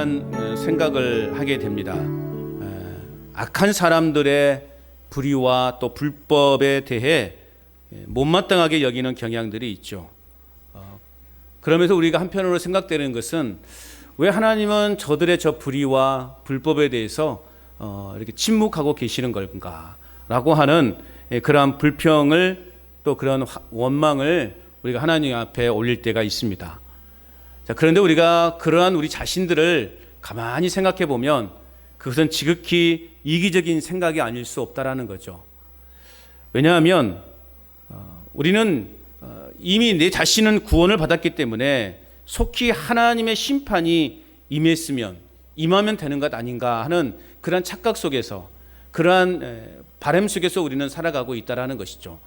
이러한 생각을 하게 됩니다. 악한 사람들의 불의와 또 불법에 대해 못마땅하게 여기는 경향들이 있죠. 그러면서 우리가 한편으로 생각되는 것은 왜 하나님은 저들의 저 불의와 불법에 대해서 이렇게 침묵하고 계시는 걸까라고 하는 그러한 불평을 또 그런 원망을 우리가 하나님 앞에 올릴 때가 있습니다. 자, 그런데 우리가 그러한 우리 자신들을 가만히 생각해 보면 그것은 지극히 이기적인 생각이 아닐 수 없다라는 거죠. 왜냐하면 우리는 이미 내 자신은 구원을 받았기 때문에 속히 하나님의 심판이 임하면 되는 것 아닌가 하는 그러한 착각 속에서 그러한 바람 속에서 우리는 살아가고 있다라는 것이죠.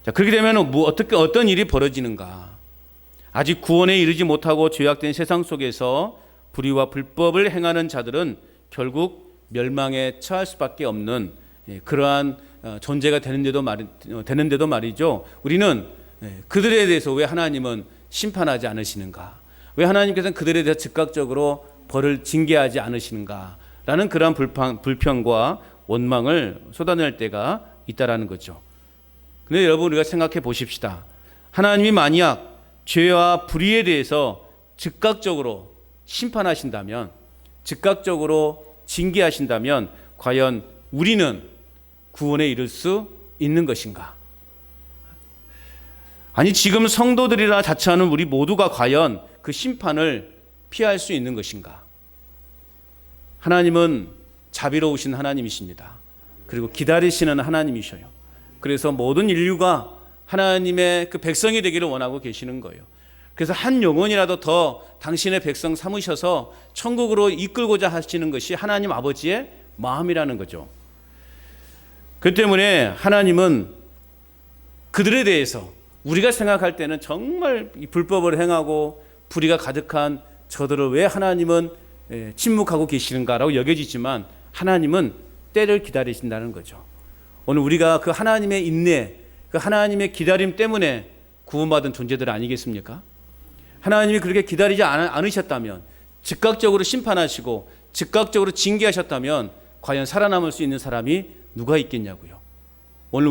자, 그렇게 되면 어떤 일이 벌어지는가? 아직 구원에 이르지 못하고 죄악된 세상 속에서 불의와 불법을 행하는 자들은 결국 멸망에 처할 수밖에 없는 그러한 존재가 되는데도 말이죠. 우리는 그들에 대해서 왜 하나님은 심판하지 않으시는가? 왜 하나님께서는 그들에 대해서 즉각적으로 벌을 징계하지 않으시는가라는 그러한 불평과 원망을 쏟아낼 때가 있다라는 거죠. 근데 여러분, 우리가 생각해 보십시다. 하나님이 만약 죄와 불의에 대해서 즉각적으로 심판하신다면, 즉각적으로 징계하신다면 과연 우리는 구원에 이를 수 있는 것인가? 아니, 지금 성도들이라 자처하는 우리 모두가 과연 그 심판을 피할 수 있는 것인가? 하나님은 자비로우신 하나님이십니다. 그리고 기다리시는 하나님이셔요. 그래서 모든 인류가 하나님의 그 백성이 되기를 원하고 계시는 거예요. 그래서 한 영혼이라도 더 당신의 백성 삼으셔서 천국으로 이끌고자 하시는 것이 하나님 아버지의 마음이라는 거죠. 그 때문에 하나님은 그들에 대해서 우리가 생각할 때는 정말 불법을 행하고 불의가 가득한 저들을 왜 하나님은 침묵하고 계시는가라고 여겨지지만 하나님은 때를 기다리신다는 거죠. 오늘 우리가 그 하나님의 인내, 그 하나님의 기다림 때문에 구원받은 존재들 아니겠습니까? 하나님이 그렇게 기다리지 않으셨다면, 즉각적으로 심판하시고 즉각적으로 징계하셨다면 과연 살아남을 수 있는 사람이 누가 있겠냐고요. 오늘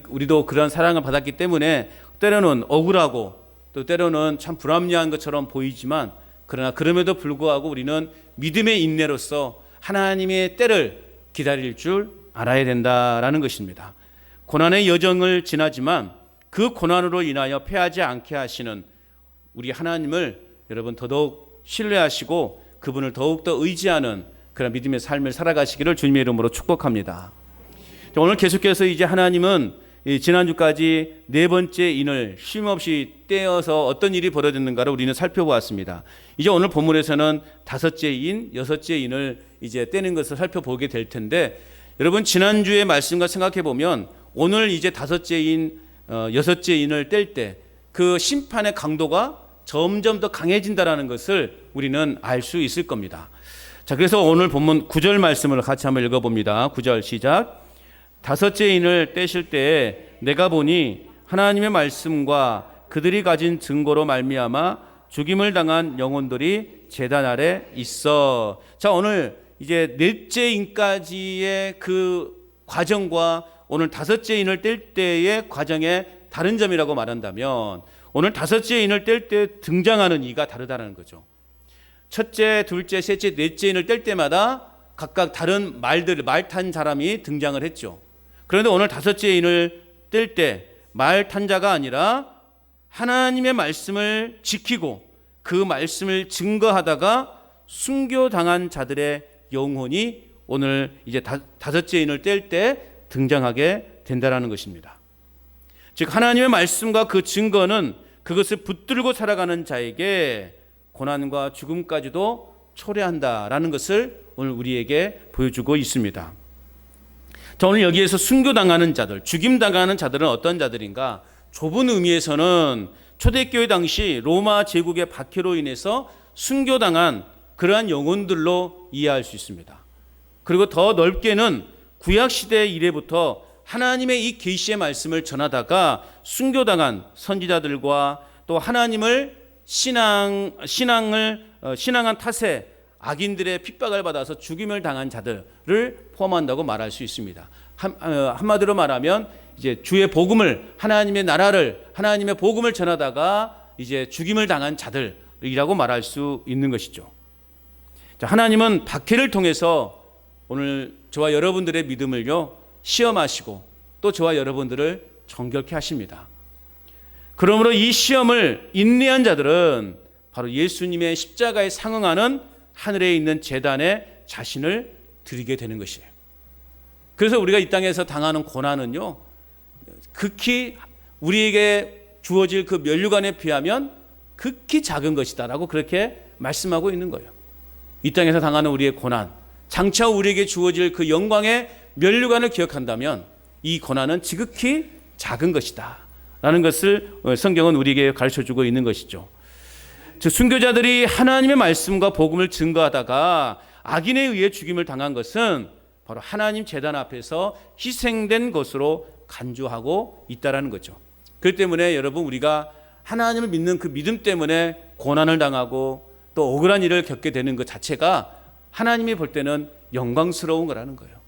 우리도 그런 사랑을 받았기 때문에 때로는 억울하고 또 때로는 참 불합리한 것처럼 보이지만, 그러나 그럼에도 불구하고 우리는 믿음의 인내로서 하나님의 때를 기다릴 줄 알아야 된다라는 것입니다. 고난의 여정을 지나지만 그 고난으로 인하여 패하지 않게 하시는 우리 하나님을 여러분 더더욱 신뢰하시고 그분을 더욱더 의지하는 그런 믿음의 삶을 살아가시기를 주님의 이름으로 축복합니다. 오늘 계속해서 이제 하나님은 지난주까지 네 번째 인을 쉼없이 떼어서 어떤 일이 벌어졌는가를 우리는 살펴보았습니다. 이제 오늘 본문에서는 다섯째 인, 여섯째 인을 이제 떼는 것을 살펴보게 될 텐데, 여러분 지난주의 말씀과 생각해 보면 오늘 이제 다섯째 인, 여섯째 인을 뗄 때 그 심판의 강도가 점점 더 강해진다라는 것을 우리는 알 수 있을 겁니다. 자, 그래서 오늘 본문 9절 말씀을 같이 한번 읽어봅니다. 9절 시작. 다섯째 인을 떼실 때에 내가 보니 하나님의 말씀과 그들이 가진 증거로 말미암아 죽임을 당한 영혼들이 제단 아래 있어. 자, 오늘 이제 넷째 인까지의 그 과정과 오늘 다섯째 인을 뗄 때의 과정의 다른 점이라고 말한다면, 오늘 다섯째 인을 뗄 때 등장하는 이가 다르다는 거죠. 첫째, 둘째, 셋째, 넷째 인을 뗄 때마다 각각 다른 말 탄 사람이 등장을 했죠. 그런데 오늘 다섯째 인을 뗄 때 말 탄 자가 아니라 하나님의 말씀을 지키고 그 말씀을 증거하다가 순교당한 자들의 영혼이 오늘 이제 다섯째 인을 뗄 때 등장하게 된다는 것입니다. 즉 하나님의 말씀과 그 증거는 그것을 붙들고 살아가는 자에게 고난과 죽음까지도 초래한다라는 것을 오늘 우리에게 보여주고 있습니다. 자, 오늘 여기에서 순교당하는 자들, 죽임당하는 자들은 어떤 자들인가? 좁은 의미에서는 초대교회 당시 로마 제국의 박해로 인해서 순교당한 그러한 영혼들로 이해할 수 있습니다. 그리고 더 넓게는 구약시대 이래부터 하나님의 이 계시의 말씀을 전하다가 순교당한 선지자들과 또 하나님을 신앙한 탓에 악인들의 핍박을 받아서 죽임을 당한 자들을 포함한다고 말할 수 있습니다. 한마디로 말하면 이제 주의 복음을, 하나님의 나라를, 하나님의 복음을 전하다가 이제 죽임을 당한 자들이라고 말할 수 있는 것이죠. 자, 하나님은 박해를 통해서 오늘 저와 여러분들의 믿음을요 시험하시고 또 저와 여러분들을 정결케 하십니다. 그러므로 이 시험을 인내한 자들은 바로 예수님의 십자가에 상응하는 하늘에 있는 제단에 자신을 드리게 되는 것이에요. 그래서 우리가 이 땅에서 당하는 고난은요 극히 우리에게 주어질 그 면류관에 비하면 극히 작은 것이다라고 그렇게 말씀하고 있는 거예요. 이 땅에서 당하는 우리의 고난, 장차 우리에게 주어질 그 영광의 면류관을 기억한다면 이 고난은 지극히 작은 것이다 라는 것을 성경은 우리에게 가르쳐주고 있는 것이죠. 즉 순교자들이 하나님의 말씀과 복음을 증거하다가 악인에 의해 죽임을 당한 것은 바로 하나님 제단 앞에서 희생된 것으로 간주하고 있다라는 거죠. 그렇기 때문에 여러분 우리가 하나님을 믿는 그 믿음 때문에 고난을 당하고 또 억울한 일을 겪게 되는 것 자체가 하나님이 볼 때는 영광스러운 거라는 거예요.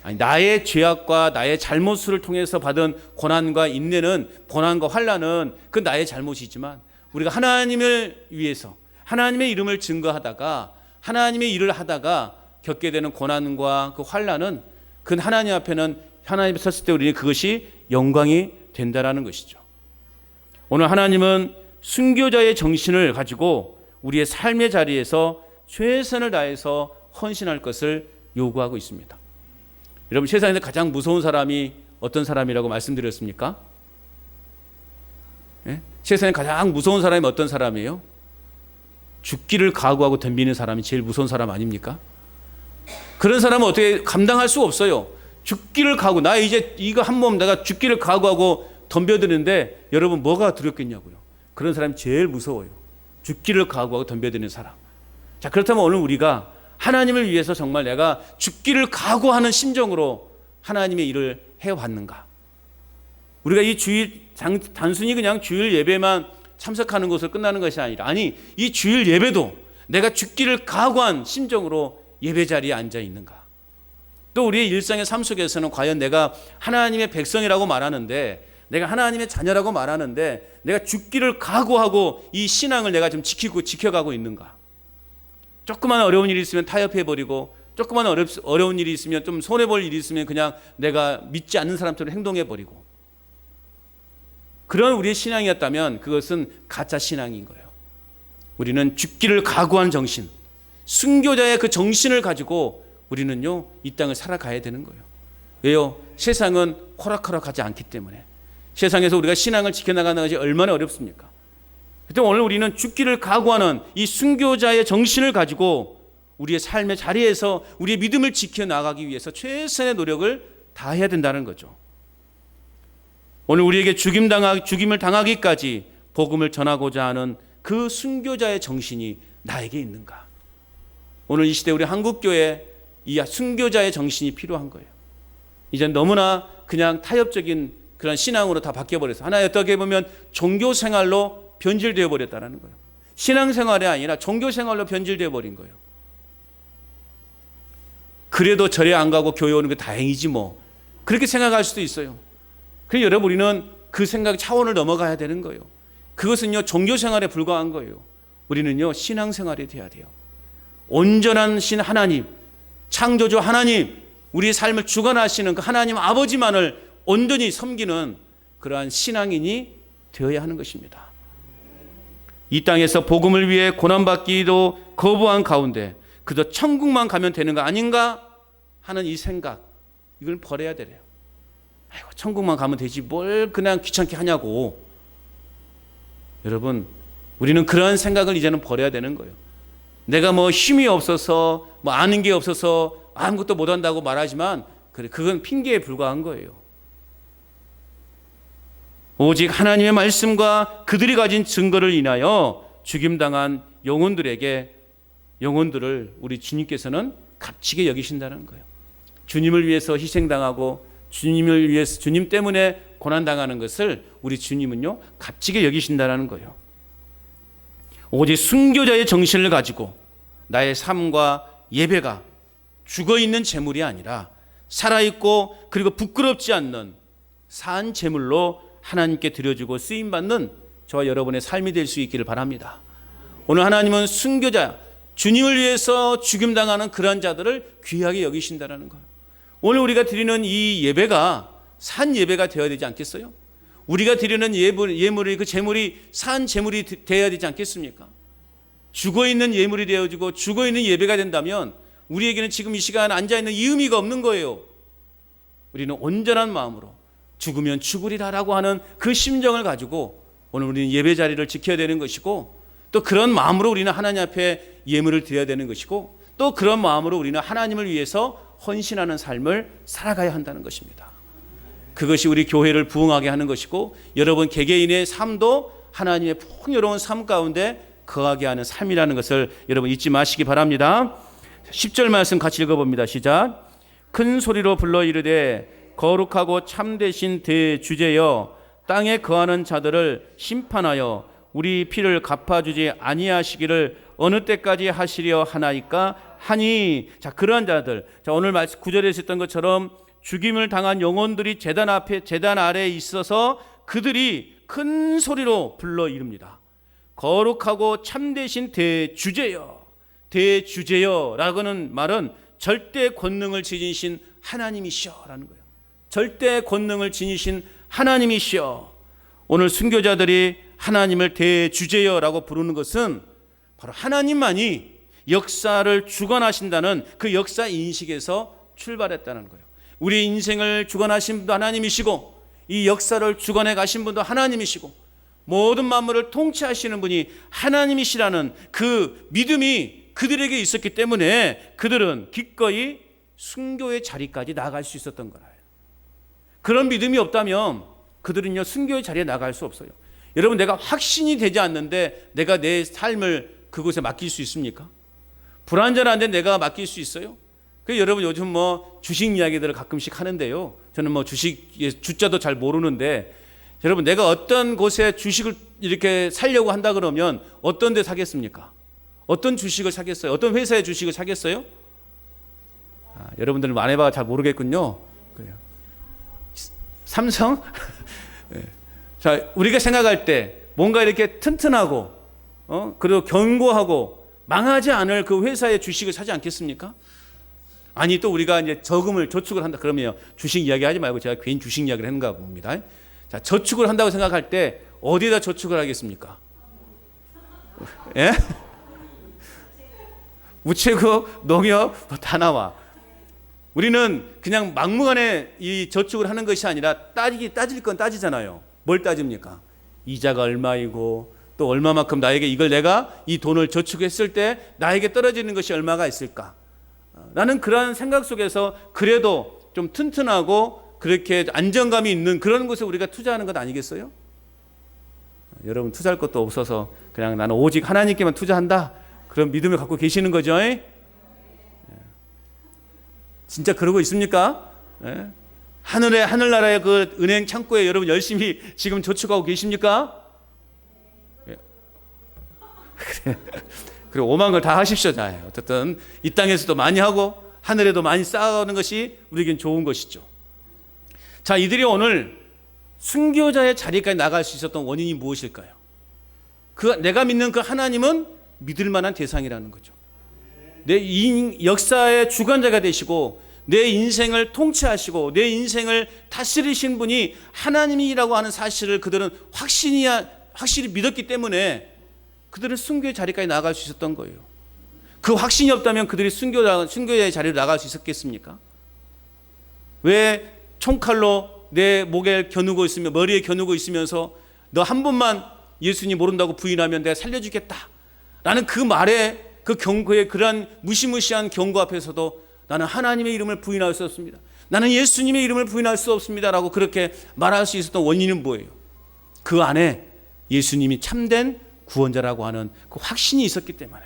아니, 나의 죄악과 나의 잘못을 통해서 받은 고난과 인내는, 고난과 환난은 그 나의 잘못이지만 우리가 하나님을 위해서 하나님의 이름을 증거하다가 하나님의 일을 하다가 겪게 되는 고난과 그 환난은 그 하나님 앞에는 하나님 섰을 때 우리는 그것이 영광이 된다라는 것이죠. 오늘 하나님은 순교자의 정신을 가지고 우리의 삶의 자리에서 최선을 다해서 헌신할 것을 요구하고 있습니다. 여러분 세상에서 가장 무서운 사람이 어떤 사람이라고 말씀드렸습니까? 예? 세상에 가장 무서운 사람이 어떤 사람이에요? 죽기를 각오하고 덤비는 사람이 제일 무서운 사람 아닙니까? 그런 사람은 어떻게 감당할 수가 없어요. 죽기를 각오, 나 이제 이거 한 몸 내가 죽기를 각오하고 덤벼드는데 여러분 뭐가 두렵겠냐고요. 그런 사람이 제일 무서워요. 죽기를 각오하고 덤벼드는 사람. 자, 그렇다면 오늘 우리가 하나님을 위해서 정말 내가 죽기를 각오하는 심정으로 하나님의 일을 해왔는가? 우리가 이 주일 단순히 그냥 주일 예배만 참석하는 것으로 끝나는 것이 아니라, 아니 이 주일 예배도 내가 죽기를 각오한 심정으로 예배 자리에 앉아 있는가? 또 우리의 일상의 삶 속에서는 과연 내가 하나님의 백성이라고 말하는데, 내가 하나님의 자녀라고 말하는데 내가 죽기를 각오하고 이 신앙을 내가 좀 지켜가고 있는가? 조그만 어려운 일이 있으면 타협해버리고, 조그만 어려운 일이 있으면 좀 손해볼 일이 있으면 그냥 내가 믿지 않는 사람처럼 행동해버리고, 그런 우리의 신앙이었다면 그것은 가짜 신앙인 거예요. 우리는 죽기를 각오한 정신, 순교자의 그 정신을 가지고 우리는요 이 땅을 살아가야 되는 거예요. 왜요? 세상은 호락호락하지 않기 때문에. 세상에서 우리가 신앙을 지켜나가는 것이 얼마나 어렵습니까? 그때 오늘 우리는 죽기를 각오하는 이 순교자의 정신을 가지고 우리의 삶의 자리에서 우리의 믿음을 지켜나가기 위해서 최선의 노력을 다해야 된다는 거죠. 오늘 우리에게 죽임을 당하기까지 복음을 전하고자 하는 그 순교자의 정신이 나에게 있는가? 오늘 이 시대 우리 한국교회 이 순교자의 정신이 필요한 거예요. 이제 너무나 그냥 타협적인 그런 신앙으로 다 바뀌어버려서 하나의 어떻게 보면 종교생활로 변질되어 버렸다는 거예요. 신앙생활이 아니라 종교생활로 변질되어 버린 거예요. 그래도 절에 안 가고 교회 오는 게 다행이지 뭐, 그렇게 생각할 수도 있어요. 그래서 여러분 우리는 그 생각 차원을 넘어가야 되는 거예요. 그것은요 종교생활에 불과한 거예요. 우리는요 신앙생활이 돼야 돼요. 온전한 신 하나님, 창조주 하나님, 우리의 삶을 주관하시는 그 하나님 아버지만을 온전히 섬기는 그러한 신앙인이 되어야 하는 것입니다. 이 땅에서 복음을 위해 고난받기도 거부한 가운데 그저 천국만 가면 되는 거 아닌가 하는 이 생각, 이걸 버려야 돼요. 아이고 천국만 가면 되지 뭘 그냥 귀찮게 하냐고. 여러분 우리는 그런 생각을 이제는 버려야 되는 거예요. 내가 뭐 힘이 없어서 뭐 아는 게 없어서 아무것도 못한다고 말하지만 그건 핑계에 불과한 거예요. 오직 하나님의 말씀과 그들이 가진 증거를 인하여 죽임당한 영혼들을 우리 주님께서는 값지게 여기신다는 거예요. 주님을 위해서 희생당하고 주님을 위해서 주님 때문에 고난당하는 것을 우리 주님은요 값지게 여기신다는 거예요. 오직 순교자의 정신을 가지고 나의 삶과 예배가 죽어있는 재물이 아니라 살아있고 그리고 부끄럽지 않는 산 재물로 하나님께 드려주고 쓰임받는 저와 여러분의 삶이 될 수 있기를 바랍니다. 오늘 하나님은 순교자, 주님을 위해서 죽임당하는 그런 자들을 귀하게 여기신다는 거예요. 오늘 우리가 드리는 이 예배가 산 예배가 되어야 되지 않겠어요? 우리가 드리는 예물이 그 재물이 산 재물이 되어야 되지 않겠습니까? 죽어있는 예물이 되어지고 죽어있는 예배가 된다면 우리에게는 지금 이 시간 앉아있는 이 의미가 없는 거예요. 우리는 온전한 마음으로 죽으면 죽으리라라고 하는 그 심정을 가지고 오늘 우리는 예배 자리를 지켜야 되는 것이고, 또 그런 마음으로 우리는 하나님 앞에 예물을 드려야 되는 것이고, 또 그런 마음으로 우리는 하나님을 위해서 헌신하는 삶을 살아가야 한다는 것입니다. 그것이 우리 교회를 부흥하게 하는 것이고, 여러분 개개인의 삶도 하나님의 풍요로운 삶 가운데 거하게 하는 삶이라는 것을 여러분 잊지 마시기 바랍니다. 10절 말씀 같이 읽어봅니다. 시작. 큰 소리로 불러 이르되 거룩하고 참되신 대주제여, 땅에 거하는 자들을 심판하여 우리 피를 갚아주지 아니하시기를 어느 때까지 하시려 하나이까 하니. 자, 그러한 자들, 자, 오늘 말씀 9절에 있었던 것처럼 죽임을 당한 영혼들이 제단 앞에, 제단 아래에 있어서 그들이 큰 소리로 불러 이릅니다. 거룩하고 참되신 대주제여, 대주제여 라고는 말은 절대 권능을 지니신 하나님이시여 라는 거예요. 절대 권능을 지니신 하나님이시여. 오늘 순교자들이 하나님을 대주제여라고 부르는 것은 바로 하나님만이 역사를 주관하신다는 그 역사 인식에서 출발했다는 거예요. 우리 인생을 주관하신 분도 하나님이시고, 이 역사를 주관해 가신 분도 하나님이시고, 모든 만물을 통치하시는 분이 하나님이시라는 그 믿음이 그들에게 있었기 때문에 그들은 기꺼이 순교의 자리까지 나아갈 수 있었던 거예요. 그런 믿음이 없다면 그들은요 순교의 자리에 나갈 수 없어요. 여러분, 내가 확신이 되지 않는데 내가 내 삶을 그곳에 맡길 수 있습니까? 불완전한데 내가 맡길 수 있어요? 여러분 요즘 뭐 주식 이야기들을 가끔씩 하는데요, 저는 뭐 주식의 주자도 잘 모르는데, 여러분 내가 어떤 곳에 주식을 이렇게 사려고 한다 그러면 어떤 데 사겠습니까? 어떤 주식을 사겠어요? 어떤 회사의 주식을 사겠어요? 여러분들은 안 해봐 잘 모르겠군요. 그래요. 삼성? 네. 자, 우리가 생각할 때 뭔가 이렇게 튼튼하고 그리고 견고하고 망하지 않을 그 회사의 주식을 사지 않겠습니까? 아니, 또 우리가 이제 저축을 한다 그러면 주식 이야기 하지 말고 제가 괜히 주식 이야기를 했는가 봅니다. 자, 저축을 한다고 생각할 때 어디에다 저축을 하겠습니까? 예? 우체국, 농협 다 나와. 우리는 그냥 막무가내 이 저축을 하는 것이 아니라 따질 건 따지잖아요. 뭘 따집니까? 이자가 얼마이고 또 얼마만큼 나에게 이걸 내가 이 돈을 저축했을 때 나에게 떨어지는 것이 얼마가 있을까? 나는 그러한 생각 속에서 그래도 좀 튼튼하고 그렇게 안정감이 있는 그런 곳에 우리가 투자하는 것 아니겠어요? 여러분 투자할 것도 없어서 그냥 나는 오직 하나님께만 투자한다, 그런 믿음을 갖고 계시는 거죠? 진짜 그러고 있습니까? 하늘나라의 그 은행 창고에 여러분 열심히 지금 저축하고 계십니까? 그리고 오만 걸 다 하십시오. 자, 어쨌든 이 땅에서도 많이 하고 하늘에도 많이 쌓아가는 것이 우리에겐 좋은 것이죠. 자, 이들이 오늘 순교자의 자리까지 나갈 수 있었던 원인이 무엇일까요? 내가 믿는 그 하나님은 믿을 만한 대상이라는 거죠. 내 역사의 주관자가 되시고 내 인생을 통치하시고 내 인생을 다스리신 분이 하나님이라고 하는 사실을 그들은 확실히 믿었기 때문에 그들은 순교의 자리까지 나아갈 수 있었던 거예요. 그 확신이 없다면 그들이 순교의 자리로 나갈 수 있었겠습니까? 왜 총칼로 내 목에 겨누고 있으며 머리에 겨누고 있으면서 너 한 번만 예수님 모른다고 부인하면 내가 살려주겠다 라는 그 말에, 그 경고의 그러한 무시무시한 경고 앞에서도 나는 하나님의 이름을 부인할 수 없습니다, 나는 예수님의 이름을 부인할 수 없습니다 라고 그렇게 말할 수 있었던 원인은 뭐예요? 그 안에 예수님이 참된 구원자라고 하는 그 확신이 있었기 때문에,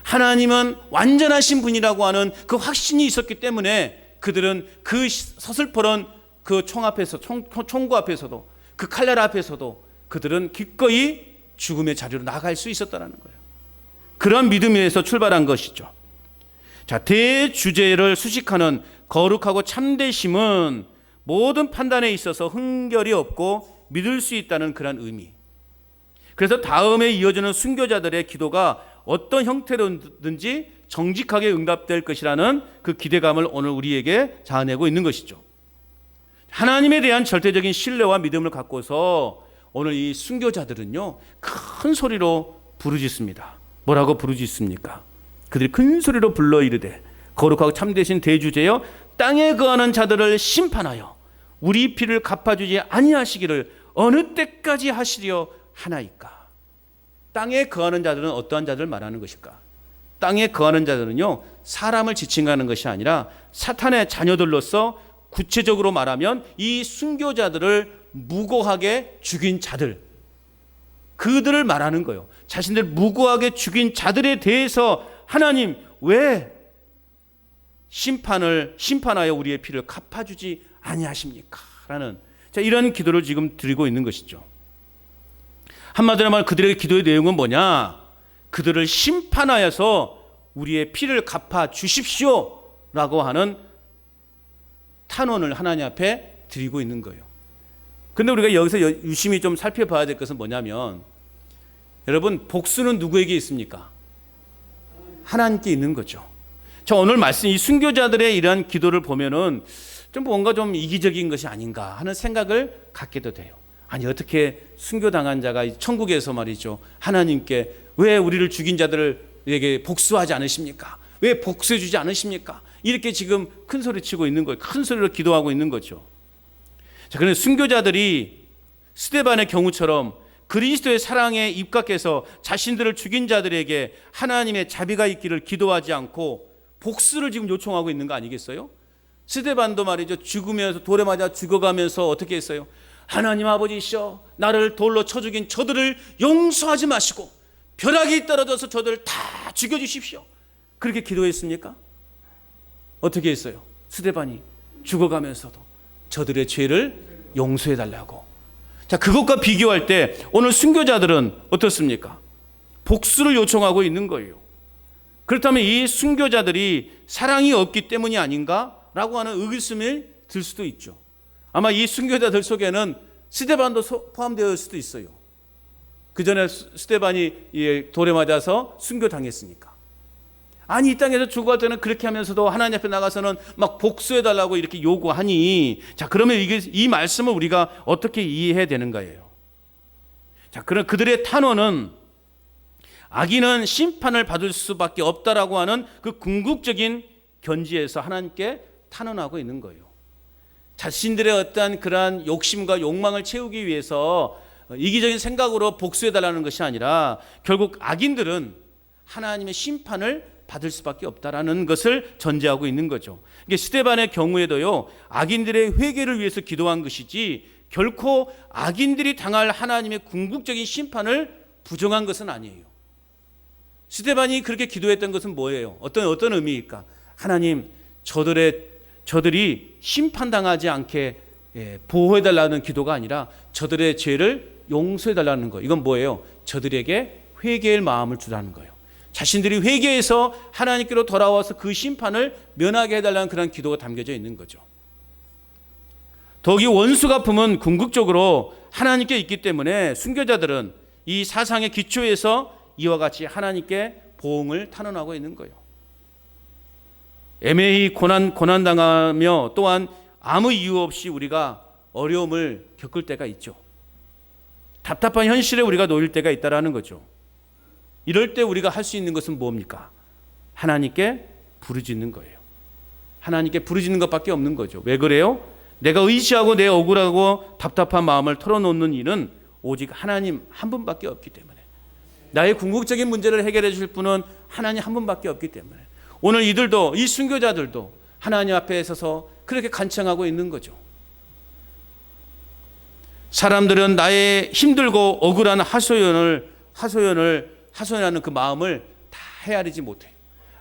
하나님은 완전하신 분이라고 하는 그 확신이 있었기 때문에 그들은 그 서슬퍼런 그 총구 앞에서도 그 칼날 앞에서도 그들은 기꺼이 죽음의 자리로 나갈 수 있었다는 거예요. 그런 믿음에서 출발한 것이죠. 자, 대주제를 수식하는 거룩하고 참되심은 모든 판단에 있어서 흥결이 없고 믿을 수 있다는 그런 의미. 그래서 다음에 이어지는 순교자들의 기도가 어떤 형태로든지 정직하게 응답될 것이라는 그 기대감을 오늘 우리에게 자아내고 있는 것이죠. 하나님에 대한 절대적인 신뢰와 믿음을 갖고서 오늘 이 순교자들은요, 큰 소리로 부르짖습니다. 뭐라고 부르짖습니까? 그들이 큰 소리로 불러 이르되 거룩하고 참되신 대주제여 땅에 거하는 자들을 심판하여 우리 피를 갚아주지 아니하시기를 어느 때까지 하시려 하나이까. 땅에 거하는 자들은 어떠한 자들을 말하는 것일까? 땅에 거하는 자들은요, 사람을 지칭하는 것이 아니라 사탄의 자녀들로서 구체적으로 말하면 이 순교자들을 무고하게 죽인 자들, 그들을 말하는 거예요. 자신들 무고하게 죽인 자들에 대해서 하나님 왜 심판하여 우리의 피를 갚아주지 아니하십니까? 라는 이런 기도를 지금 드리고 있는 것이죠. 한마디로 말하면 그들의 기도의 내용은 뭐냐? 그들을 심판하여서 우리의 피를 갚아 주십시오 라고 하는 탄원을 하나님 앞에 드리고 있는 거예요. 근데 우리가 여기서 유심히 좀 살펴봐야 될 것은 뭐냐면, 여러분, 복수는 누구에게 있습니까? 하나님께 있는 거죠. 저 오늘 말씀 이 순교자들의 이러한 기도를 보면은 좀 뭔가 좀 이기적인 것이 아닌가 하는 생각을 갖게도 돼요. 아니, 어떻게 순교당한 자가 천국에서 말이죠, 하나님께 왜 우리를 죽인 자들에게 복수하지 않으십니까? 왜 복수해 주지 않으십니까? 이렇게 지금 큰 소리 치고 있는 거예요. 큰 소리로 기도하고 있는 거죠. 자, 그런데 순교자들이 스데반의 경우처럼 그리스도의 사랑에 입각해서 자신들을 죽인 자들에게 하나님의 자비가 있기를 기도하지 않고 복수를 지금 요청하고 있는 거 아니겠어요? 스데반도 말이죠, 죽으면서 돌에 맞아 죽어가면서 어떻게 했어요? 하나님 아버지시여, 나를 돌로 쳐 죽인 저들을 용서하지 마시고 벼락이 떨어져서 저들을 다 죽여주십시오. 그렇게 기도했습니까? 어떻게 했어요? 스데반이 죽어가면서도 저들의 죄를 용서해달라고. 자, 그것과 비교할 때 오늘 순교자들은 어떻습니까? 복수를 요청하고 있는 거예요. 그렇다면 이 순교자들이 사랑이 없기 때문이 아닌가라고 하는 의구심이 들 수도 있죠. 아마 이 순교자들 속에는 스데반도 포함되어 있을 수도 있어요. 그 전에 스데반이 돌에 맞아서 순교당했으니까. 아니, 이 땅에서 죽어갈 때는 그렇게 하면서도 하나님 앞에 나가서는 막 복수해달라고 이렇게 요구하니, 자, 그러면 이 말씀을 우리가 어떻게 이해해야 되는 거예요? 자, 그럼 그들의 탄원은 악인은 심판을 받을 수밖에 없다라고 하는 그 궁극적인 견지에서 하나님께 탄원하고 있는 거예요. 자신들의 어떠한 그러한 욕심과 욕망을 채우기 위해서 이기적인 생각으로 복수해달라는 것이 아니라 결국 악인들은 하나님의 심판을 받을 수밖에 없다라는 것을 전제하고 있는 거죠. 이게 스데반의 경우에도요, 악인들의 회개를 위해서 기도한 것이지 결코 악인들이 당할 하나님의 궁극적인 심판을 부정한 것은 아니에요. 스데반이 그렇게 기도했던 것은 뭐예요? 어떤 의미일까? 하나님, 저들이 심판당하지 않게 보호해달라는 기도가 아니라 저들의 죄를 용서해달라는 거예요. 이건 뭐예요? 저들에게 회개의 마음을 주라는 거예요. 자신들이 회개해서 하나님께로 돌아와서 그 심판을 면하게 해달라는 그런 기도가 담겨져 있는 거죠. 더욱이 원수 갚음은 궁극적으로 하나님께 있기 때문에 순교자들은 이 사상의 기초에서 이와 같이 하나님께 보응을 탄원하고 있는 거예요. 애매히 고난당하며 또한 아무 이유 없이 우리가 어려움을 겪을 때가 있죠. 답답한 현실에 우리가 놓일 때가 있다라는 거죠. 이럴 때 우리가 할 수 있는 것은 뭡니까? 하나님께 부르짖는 거예요. 하나님께 부르짖는 것밖에 없는 거죠. 왜 그래요? 내가 의지하고 내 억울하고 답답한 마음을 털어놓는 일은 오직 하나님 한 분밖에 없기 때문에, 나의 궁극적인 문제를 해결해 주실 분은 하나님 한 분밖에 없기 때문에 오늘 이들도, 이 순교자들도 하나님 앞에 서서 그렇게 간청하고 있는 거죠. 사람들은 나의 힘들고 억울한 하소연하는 그 마음을 다 헤아리지 못해요.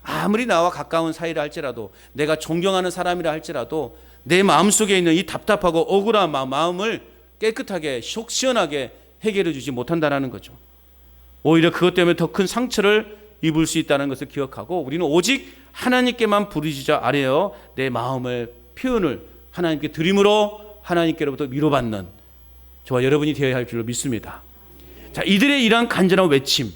아무리 나와 가까운 사이라 할지라도, 내가 존경하는 사람이라 할지라도 내 마음속에 있는 이 답답하고 억울한 마음을 깨끗하게 속 시원하게 해결해 주지 못한다는 거죠. 오히려 그것 때문에 더 큰 상처를 입을 수 있다는 것을 기억하고 우리는 오직 하나님께만 부르짖어 아뢰어 내 마음을 표현을 하나님께 드림으로 하나님께로부터 위로받는 저와 여러분이 되어야 할 줄로 믿습니다. 자, 이들의 이러한 간절한 외침,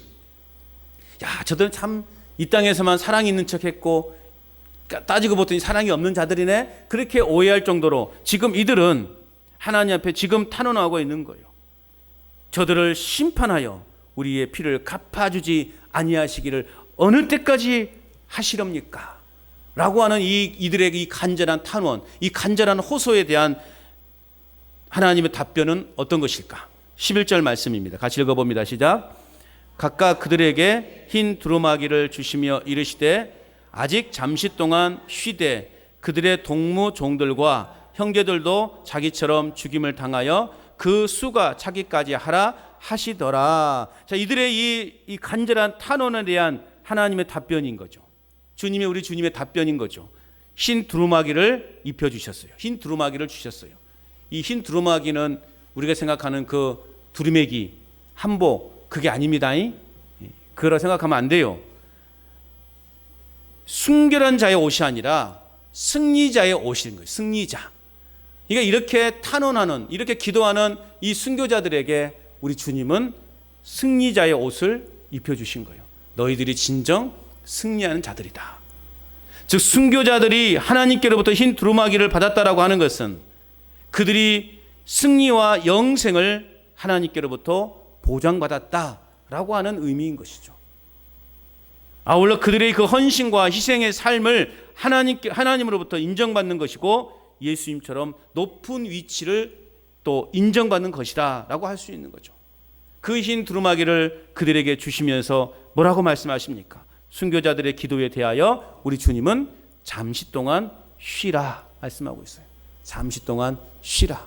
야, 저들은 참 이 땅에서만 사랑이 있는 척했고 따지고 보더니 사랑이 없는 자들이네, 그렇게 오해할 정도로 지금 이들은 하나님 앞에 지금 탄원하고 있는 거예요. 저들을 심판하여 우리의 피를 갚아주지 아니하시기를 어느 때까지 하시렵니까? 라고 하는 이들의 이 간절한 탄원, 이 간절한 호소에 대한 하나님의 답변은 어떤 것일까? 11절 말씀입니다. 같이 읽어봅니다. 시작. 각각 그들에게 흰 두루마기를 주시며 이르시되 아직 잠시 동안 쉬되 그들의 동무 종들과 형제들도 자기처럼 죽임을 당하여 그 수가 차기까지 하라 하시더라. 자, 이들의 이 간절한 탄원에 대한 하나님의 답변인 거죠. 우리 주님의 답변인 거죠. 흰 두루마기를 입혀주셨어요. 흰 두루마기를 주셨어요. 이 흰 두루마기는 우리가 생각하는 그 두루매기, 한복, 그게 아닙니다. 그거라 생각하면 안 돼요. 순결한 자의 옷이 아니라 승리자의 옷인 거예요. 승리자. 그러니까 이렇게 탄원하는, 이렇게 기도하는 이 순교자들에게 우리 주님은 승리자의 옷을 입혀주신 거예요. 너희들이 진정 승리하는 자들이다. 즉 순교자들이 하나님께로부터 흰 두루마기를 받았다라고 하는 것은 그들이 승리와 영생을 하나님께로부터 보장받았다라고 하는 의미인 것이죠. 아울러 그들의 그 헌신과 희생의 삶을 하나님으로부터 인정받는 것이고 예수님처럼 높은 위치를 또 인정받는 것이다 라고 할 수 있는 거죠. 그 흰 두루마기를 그들에게 주시면서 뭐라고 말씀하십니까? 순교자들의 기도에 대하여 우리 주님은 잠시 동안 쉬라 말씀하고 있어요. 잠시 동안 쉬라.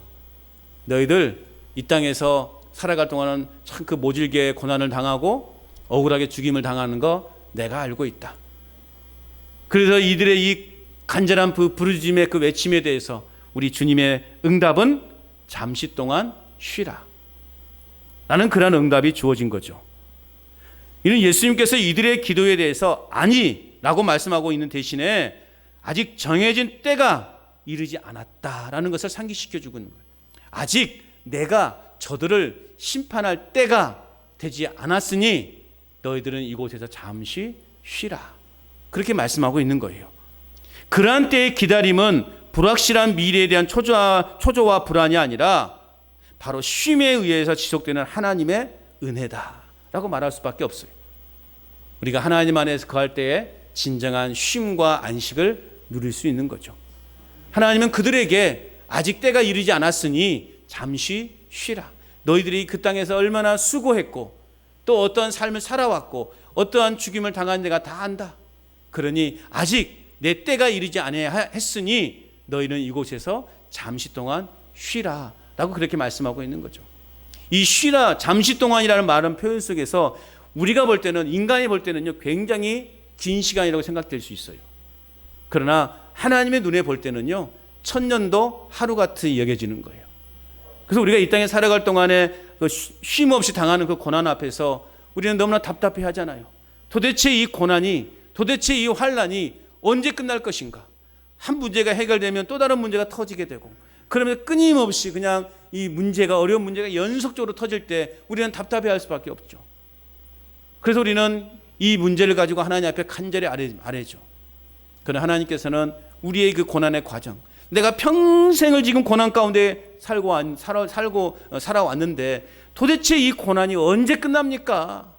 너희들 이 땅에서 살아갈 동안은 참 그 모질게 고난을 당하고 억울하게 죽임을 당하는 거 내가 알고 있다. 그래서 이들의 이 간절한 부르짖음의 그 외침에 대해서 우리 주님의 응답은 잠시 동안 쉬라. 라는 그런 응답이 주어진 거죠. 이는 예수님께서 이들의 기도에 대해서 아니라고 말씀하고 있는 대신에 아직 정해진 때가 이르지 않았다라는 것을 상기시켜주고 있는 거예요. 아직 내가 저들을 심판할 때가 되지 않았으니 너희들은 이곳에서 잠시 쉬라. 그렇게 말씀하고 있는 거예요. 그러한 때의 기다림은 불확실한 미래에 대한 초조와 불안이 아니라 바로 쉼에 의해서 지속되는 하나님의 은혜다라고 말할 수밖에 없어요. 우리가 하나님 안에서 거할 때에 진정한 쉼과 안식을 누릴 수 있는 거죠. 하나님은 그들에게 아직 때가 이르지 않았으니 잠시 쉬라. 너희들이 그 땅에서 얼마나 수고했고 또 어떠한 삶을 살아왔고 어떠한 죽임을 당한 내가 다 안다. 그러니 아직 내 때가 이르지 않아야 했으니 너희는 이곳에서 잠시 동안 쉬라 라고 그렇게 말씀하고 있는 거죠. 이 쉬라, 잠시 동안이라는 말은 표현 속에서 우리가 볼 때는, 인간이 볼 때는요 굉장히 긴 시간이라고 생각될 수 있어요. 그러나 하나님의 눈에 볼 때는요 천년도 하루 같이 여겨지는 거예요. 그래서 우리가 이 땅에 살아갈 동안에 그 쉼 없이 당하는 그 고난 앞에서 우리는 너무나 답답해 하잖아요. 도대체 이 고난이, 도대체 이 환난이 언제 끝날 것인가? 한 문제가 해결되면 또 다른 문제가 터지게 되고, 그러면 끊임없이 그냥 이 문제가, 어려운 문제가 연속적으로 터질 때 우리는 답답해 할 수밖에 없죠. 그래서 우리는 이 문제를 가지고 하나님 앞에 간절히 아뢰죠. 그러나 하나님께서는 우리의 그 고난의 과정, 내가 평생을 지금 고난 가운데 살아왔는데 도대체 이 고난이 언제 끝납니까?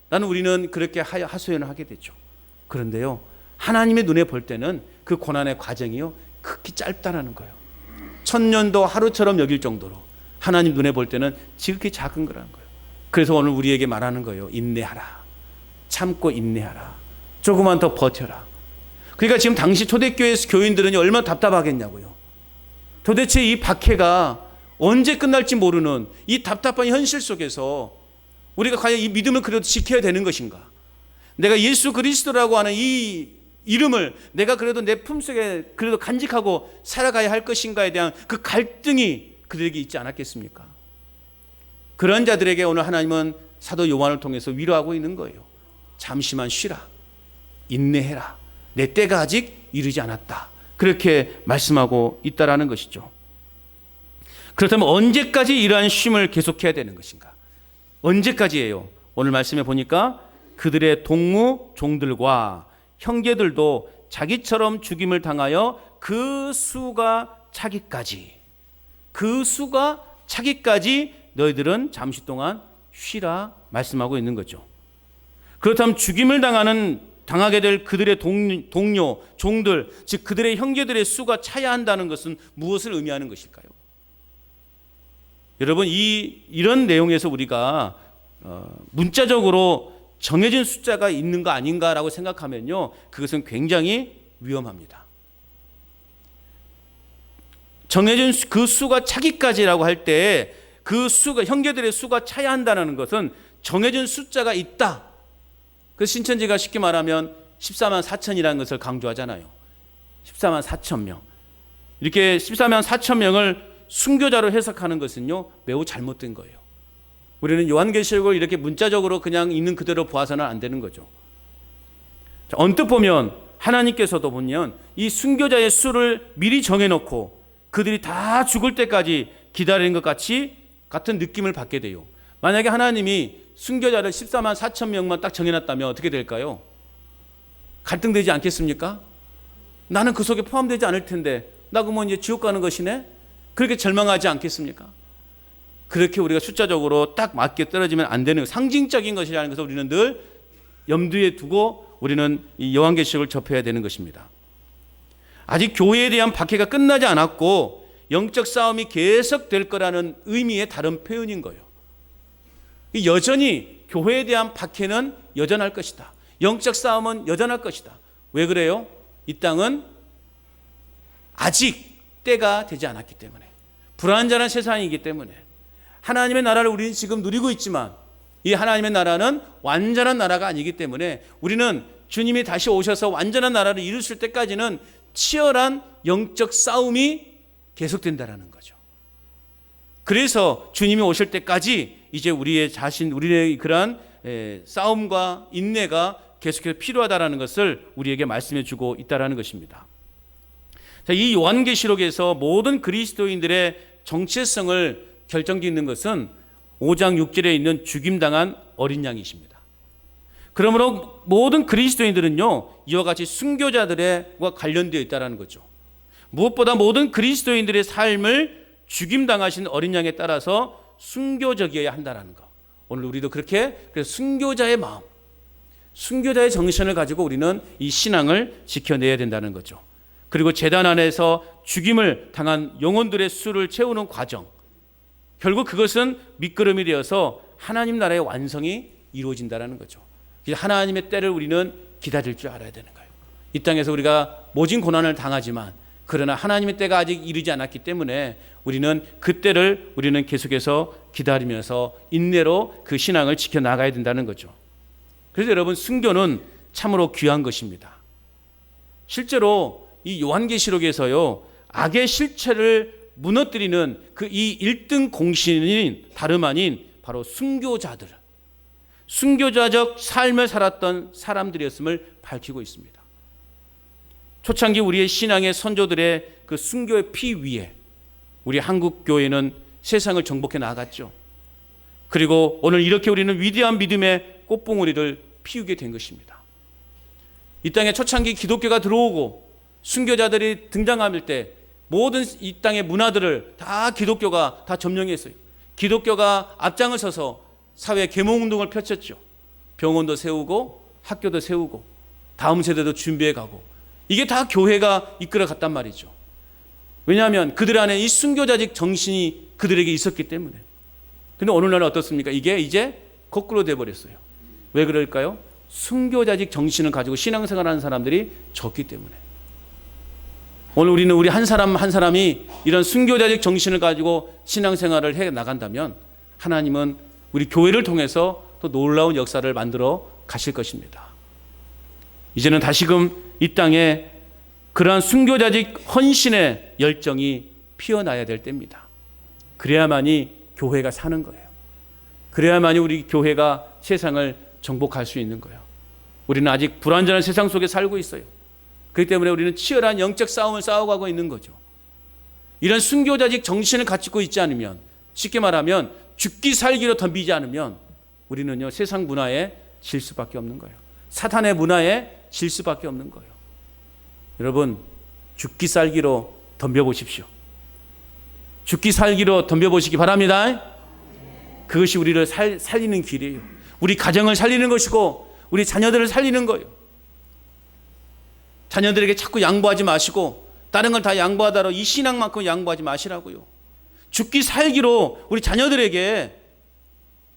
라는 우리는 그렇게 하소연을 하게 되죠. 그런데요, 하나님의 눈에 볼 때는 그 고난의 과정이요 극히 짧다라는 거예요. 천년도 하루처럼 여길 정도로 하나님 눈에 볼 때는 지극히 작은 거라는 거예요. 그래서 오늘 우리에게 말하는 거예요. 인내하라. 참고 인내하라. 조금만 더 버텨라. 그러니까 지금 당시 초대교회 교인들은 얼마나 답답하겠냐고요. 도대체 이 박해가 언제 끝날지 모르는 이 답답한 현실 속에서 우리가 과연 이 믿음을 그래도 지켜야 되는 것인가? 내가 예수 그리스도라고 하는 이 이름을 내가 그래도 내 품속에 그래도 간직하고 살아가야 할 것인가에 대한 그 갈등이 그들에게 있지 않았겠습니까? 그런 자들에게 오늘 하나님은 사도 요한을 통해서 위로하고 있는 거예요. 잠시만 쉬라. 인내해라. 내 때가 아직 이르지 않았다. 그렇게 말씀하고 있다라는 것이죠. 그렇다면 언제까지 이러한 쉼을 계속해야 되는 것인가? 언제까지예요? 오늘 말씀에 보니까 그들의 동무 종들과 형제들도 자기처럼 죽임을 당하여 그 수가 차기까지 너희들은 잠시 동안 쉬라 말씀하고 있는 거죠. 그렇다면 죽임을 당하게 될 그들의 동료, 종들, 즉 그들의 형제들의 수가 차야 한다는 것은 무엇을 의미하는 것일까요? 여러분, 이런 내용에서 우리가 문자적으로 정해진 숫자가 있는 거 아닌가라고 생각하면요, 그것은 굉장히 위험합니다. 정해진 그 수가 차기까지라고 할 때 그 수가, 형제들의 수가 차야 한다는 것은 정해진 숫자가 있다. 그 신천지가 쉽게 말하면 14만 4천이라는 것을 강조하잖아요. 14만 4천 명. 이렇게 14만 4천 명을 순교자로 해석하는 것은요, 매우 잘못된 거예요. 우리는 요한계시록을 이렇게 문자적으로 그냥 있는 그대로 보아서는 안 되는 거죠. 언뜻 보면 하나님께서도 보면 이 순교자의 수를 미리 정해놓고 그들이 다 죽을 때까지 기다리는 것 같은 느낌을 받게 돼요. 만약에 하나님이 순교자를 14만 4천 명만 딱 정해놨다면 어떻게 될까요? 갈등되지 않겠습니까? 나는 그 속에 포함되지 않을 텐데 나 그러면 이제 지옥 가는 것이네? 그렇게 절망하지 않겠습니까? 그렇게 우리가 숫자적으로 딱 맞게 떨어지면 안 되는 상징적인 것이라는 것을 우리는 늘 염두에 두고 우리는 이 요한계시록을 접해야 되는 것입니다. 아직 교회에 대한 박해가 끝나지 않았고 영적 싸움이 계속될 거라는 의미의 다른 표현인 거예요. 여전히 교회에 대한 박해는 여전할 것이다. 영적 싸움은 여전할 것이다. 왜 그래요? 이 땅은 아직 때가 되지 않았기 때문에, 불완전한 세상이기 때문에, 하나님의 나라를 우리는 지금 누리고 있지만 이 하나님의 나라는 완전한 나라가 아니기 때문에 우리는 주님이 다시 오셔서 완전한 나라를 이루실 때까지는 치열한 영적 싸움이 계속된다라는 거죠. 그래서 주님이 오실 때까지 이제 우리의 그러한 싸움과 인내가 계속해서 필요하다라는 것을 우리에게 말씀해 주고 있다라는 것입니다. 자, 이 요한계시록에서 모든 그리스도인들의 정체성을 결정짓는 것은 5장 6절에 있는 죽임당한 어린 양이십니다. 그러므로 모든 그리스도인들은요, 이와 같이 순교자들과 관련되어 있다는 거죠. 무엇보다 모든 그리스도인들의 삶을 죽임당하신 어린 양에 따라서 순교적이어야 한다는 것. 오늘 우리도 그래서 순교자의 마음, 순교자의 정신을 가지고 우리는 이 신앙을 지켜내야 된다는 거죠. 그리고 제단 안에서 죽임을 당한 영혼들의 수를 채우는 과정, 결국 그것은 밑거름이 되어서 하나님 나라의 완성이 이루어진다는 거죠. 하나님의 때를 우리는 기다릴 줄 알아야 되는 거예요. 이 땅에서 우리가 모진 고난을 당하지만 그러나 하나님의 때가 아직 이르지 않았기 때문에 우리는 그 때를 우리는 계속해서 기다리면서 인내로 그 신앙을 지켜나가야 된다는 거죠. 그래서 여러분, 순교는 참으로 귀한 것입니다. 실제로 이 요한계시록에서요, 악의 실체를 무너뜨리는 그 이 1등 공신인 다름 아닌 바로 순교자적 삶을 살았던 사람들이었음을 밝히고 있습니다. 초창기 우리의 신앙의 선조들의 그 순교의 피 위에 우리 한국 교회는 세상을 정복해 나갔죠. 그리고 오늘 이렇게 우리는 위대한 믿음의 꽃봉오리를 피우게 된 것입니다. 이 땅에 초창기 기독교가 들어오고 순교자들이 등장할 때 모든 이 땅의 문화들을 다 기독교가 다 점령했어요. 기독교가 앞장을 서서 사회 계몽운동을 펼쳤죠. 병원도 세우고 학교도 세우고 다음 세대도 준비해 가고, 이게 다 교회가 이끌어 갔단 말이죠. 왜냐하면 그들 안에 이 순교자직 정신이 그들에게 있었기 때문에. 근데 오늘날은 어떻습니까? 이게 이제 거꾸로 돼버렸어요. 왜 그럴까요? 순교자직 정신을 가지고 신앙생활하는 사람들이 적기 때문에. 오늘 우리는 우리 한 사람 한 사람이 이런 순교자직 정신을 가지고 신앙생활을 해 나간다면 하나님은 우리 교회를 통해서 또 놀라운 역사를 만들어 가실 것입니다. 이제는 다시금 이 땅에 그러한 순교자직 헌신의 열정이 피어나야 될 때입니다. 그래야만이 교회가 사는 거예요. 그래야만이 우리 교회가 세상을 정복할 수 있는 거예요. 우리는 아직 불완전한 세상 속에 살고 있어요. 그렇기 때문에 우리는 치열한 영적 싸움을 싸워가고 있는 거죠. 이런 순교자직 정신을 가지고 있지 않으면, 쉽게 말하면 죽기 살기로 덤비지 않으면 우리는요, 세상 문화에 질 수밖에 없는 거예요. 사탄의 문화에 질 수밖에 없는 거예요. 여러분, 죽기 살기로 덤벼보십시오. 죽기 살기로 덤벼보시기 바랍니다. 그것이 우리를 살리는 길이에요. 우리 가정을 살리는 것이고 우리 자녀들을 살리는 거예요. 자녀들에게 자꾸 양보하지 마시고 다른 걸 다 양보하다로 이 신앙만큼 양보하지 마시라고요. 죽기 살기로 우리 자녀들에게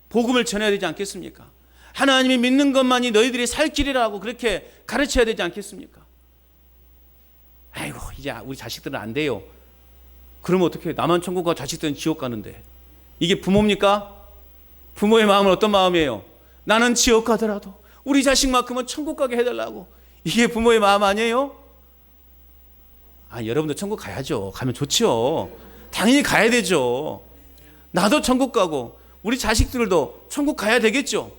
복음을 전해야 되지 않겠습니까? 하나님이 믿는 것만이 너희들이 살 길이라고 그렇게 가르쳐야 되지 않겠습니까? 아이고, 이제 우리 자식들은 안 돼요. 그러면 어떻게 해요? 나만 천국 가고 자식들은 지옥 가는데. 이게 부모입니까? 부모의 마음은 어떤 마음이에요? 나는 지옥 가더라도 우리 자식만큼은 천국 가게 해달라고. 이게 부모의 마음 아니에요? 여러분도 천국 가야죠. 가면 좋죠. 당연히 가야 되죠. 나도 천국 가고 우리 자식들도 천국 가야 되겠죠.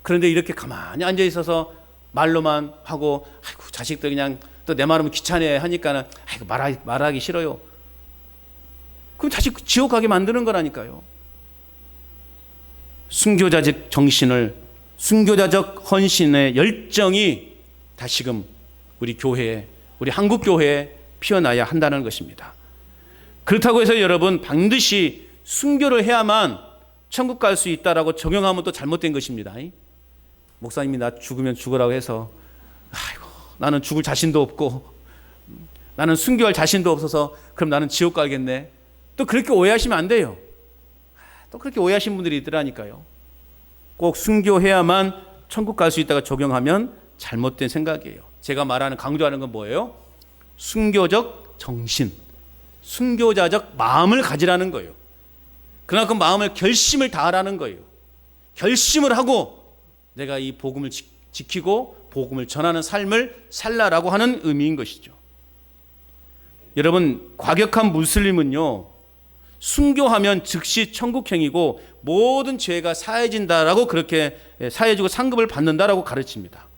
그런데 이렇게 가만히 앉아 있어서 말로만 하고, 아이고, 자식들 그냥 또 내 말하면 귀찮아 하니까는, 아이고, 말하기 싫어요. 그럼 다시 지옥 가게 만드는 거라니까요. 순교자적 정신을, 순교자적 헌신의 열정이 다시금 우리 교회에, 우리 한국 교회에 피어나야 한다는 것입니다. 그렇다고 해서 여러분 반드시 순교를 해야만 천국 갈 수 있다라고 적용하면 또 잘못된 것입니다. 목사님이 나 죽으면 죽으라고 해서, 아이고, 나는 죽을 자신도 없고 나는 순교할 자신도 없어서 그럼 나는 지옥 가겠네. 또 그렇게 오해하시면 안 돼요. 또 그렇게 오해하신 분들이 있더라니까요. 꼭 순교해야만 천국 갈 수 있다가 적용하면 잘못된 생각이에요. 제가 말하는, 강조하는 건 뭐예요? 순교적 정신, 순교자적 마음을 가지라는 거예요. 그러나 그 마음을, 결심을 다하라는 거예요. 결심을 하고 내가 이 복음을 지키고 복음을 전하는 삶을 살라라고 하는 의미인 것이죠. 여러분, 과격한 무슬림은요, 순교하면 즉시 천국행이고 모든 죄가 사해진다라고, 그렇게 사해지고 상급을 받는다라고 가르칩니다.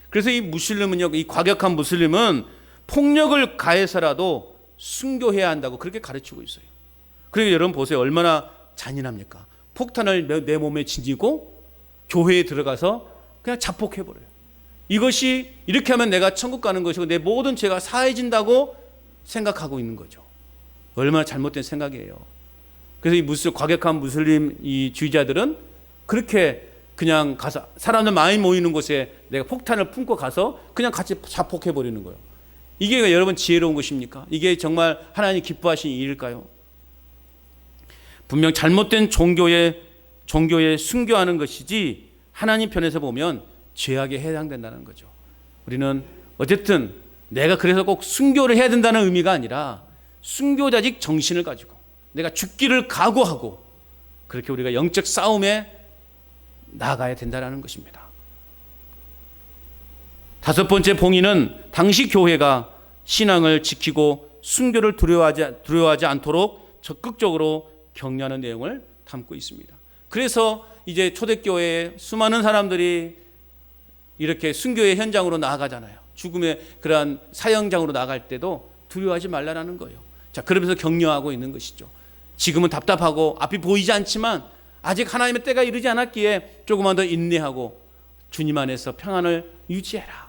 그래서 이 무슬림은요, 이 과격한 무슬림은 폭력을 가해서라도 순교해야 한다고 그렇게 가르치고 있어요. 그리고 여러분 보세요. 얼마나 잔인합니까? 폭탄을 내 몸에 지니고 교회에 들어가서 그냥 자폭해버려요. 이것이, 이렇게 하면 내가 천국 가는 것이고 내 모든 죄가 사해진다고 생각하고 있는 거죠. 얼마나 잘못된 생각이에요. 그래서 이 과격한 무슬림 이 주의자들은 그렇게 그냥 가서 사람들 많이 모이는 곳에 내가 폭탄을 품고 가서 그냥 같이 자폭해버리는 거예요. 이게 여러분 지혜로운 것입니까? 이게 정말 하나님 기뻐하신 일일까요? 분명 잘못된 종교에 순교하는 것이지 하나님 편에서 보면 죄악에 해당된다는 거죠. 우리는 어쨌든 내가 그래서 꼭 순교를 해야 된다는 의미가 아니라 순교자직 정신을 가지고 내가 죽기를 각오하고 그렇게 우리가 영적 싸움에 나아가야 된다는 것입니다. 다섯 번째 봉인은 당시 교회가 신앙을 지키고 순교를 두려워하지 않도록 적극적으로 격려하는 내용을 담고 있습니다. 그래서 이제 초대교회에 수많은 사람들이 이렇게 순교의 현장으로 나아가잖아요. 죽음의 그러한 사형장으로 나갈 때도 두려워하지 말라는 거예요. 자, 그러면서 격려하고 있는 것이죠. 지금은 답답하고 앞이 보이지 않지만 아직 하나님의 때가 이르지 않았기에 조금만 더 인내하고 주님 안에서 평안을 유지해라.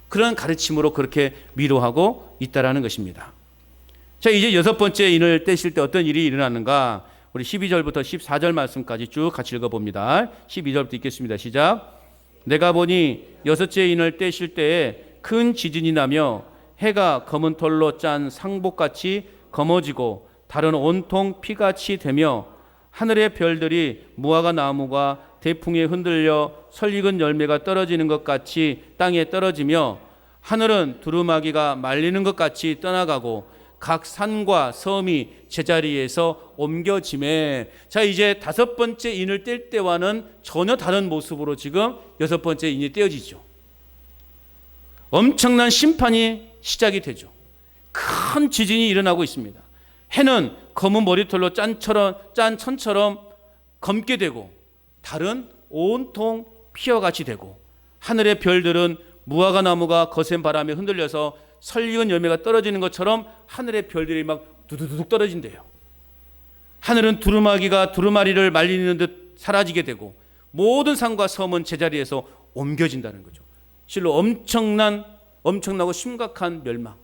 그런 가르침으로 그렇게 위로하고 있다라는 것입니다. 자, 이제 여섯 번째 인을 떼실 때 어떤 일이 일어나는가? 우리 12절부터 14절 말씀까지 쭉 같이 읽어봅니다. 12절부터 읽겠습니다. 시작. 내가 보니 여섯째 인을 떼실 때에 큰 지진이 나며 해가 검은 털로 짠 상복같이 검어지고 달은 온통 피같이 되며 하늘의 별들이 무화과 나무가 대풍에 흔들려 설익은 열매가 떨어지는 것 같이 땅에 떨어지며 하늘은 두루마기가 말리는 것 같이 떠나가고 각 산과 섬이 제자리에서 옮겨짐에. 자, 이제 다섯 번째 인을 뗄 때와는 전혀 다른 모습으로 지금 여섯 번째 인이 떼어지죠. 엄청난 심판이 시작이 되죠. 큰 지진이 일어나고 있습니다. 해는 검은 머리털로 짠 천처럼 검게 되고 달은 온통 피와 같이 되고 하늘의 별들은 무화과 나무가 거센 바람에 흔들려서 설익은 열매가 떨어지는 것처럼 하늘의 별들이 막 두두둑 떨어진대요. 하늘은 두루마기가 두루마리를 말리는 듯 사라지게 되고 모든 산과 섬은 제자리에서 옮겨진다는 거죠. 실로 엄청나고 심각한 멸망.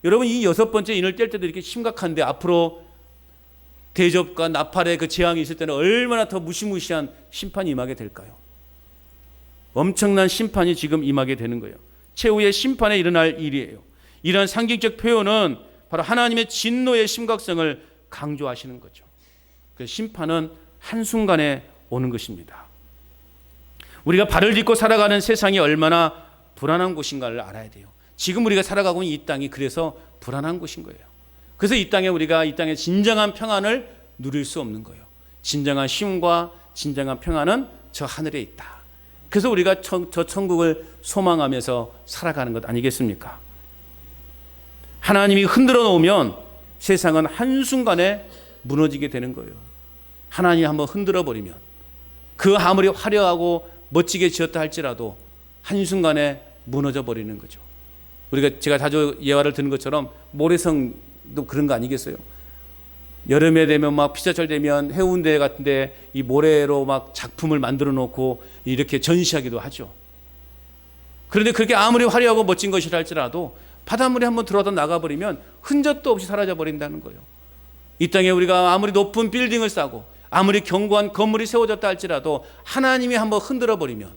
여러분, 이 6번째 인을 뗄 때도 이렇게 심각한데 앞으로 대접과 나팔의 그 재앙이 있을 때는 얼마나 더 무시무시한 심판이 임하게 될까요? 엄청난 심판이 지금 임하게 되는 거예요. 최후의 심판에 일어날 일이에요. 이러한 상징적 표현은 바로 하나님의 진노의 심각성을 강조하시는 거죠. 그 심판은 한순간에 오는 것입니다. 우리가 발을 딛고 살아가는 세상이 얼마나 불안한 곳인가를 알아야 돼요. 지금 우리가 살아가고 있는 이 땅이 그래서 불안한 곳인 거예요. 그래서 우리가 이 땅의 진정한 평안을 누릴 수 없는 거예요. 진정한 쉼과 진정한 평안은 저 하늘에 있다. 그래서 우리가 저 천국을 소망하면서 살아가는 것 아니겠습니까? 하나님이 흔들어 놓으면 세상은 한순간에 무너지게 되는 거예요. 하나님이 한번 흔들어 버리면 그 아무리 화려하고 멋지게 지었다 할지라도 한순간에 무너져 버리는 거죠. 제가 자주 예화를 드는 것처럼 모래성도 그런 거 아니겠어요? 여름에 되면 막 피자철 되면 해운대 같은데 이 모래로 막 작품을 만들어 놓고 이렇게 전시하기도 하죠. 그런데 그렇게 아무리 화려하고 멋진 것이라 할지라도 바닷물에 한번 들어다 나가버리면 흔적도 없이 사라져 버린다는 거예요. 이 땅에 우리가 아무리 높은 빌딩을 쌓고 아무리 견고한 건물이 세워졌다 할지라도 하나님이 한번 흔들어 버리면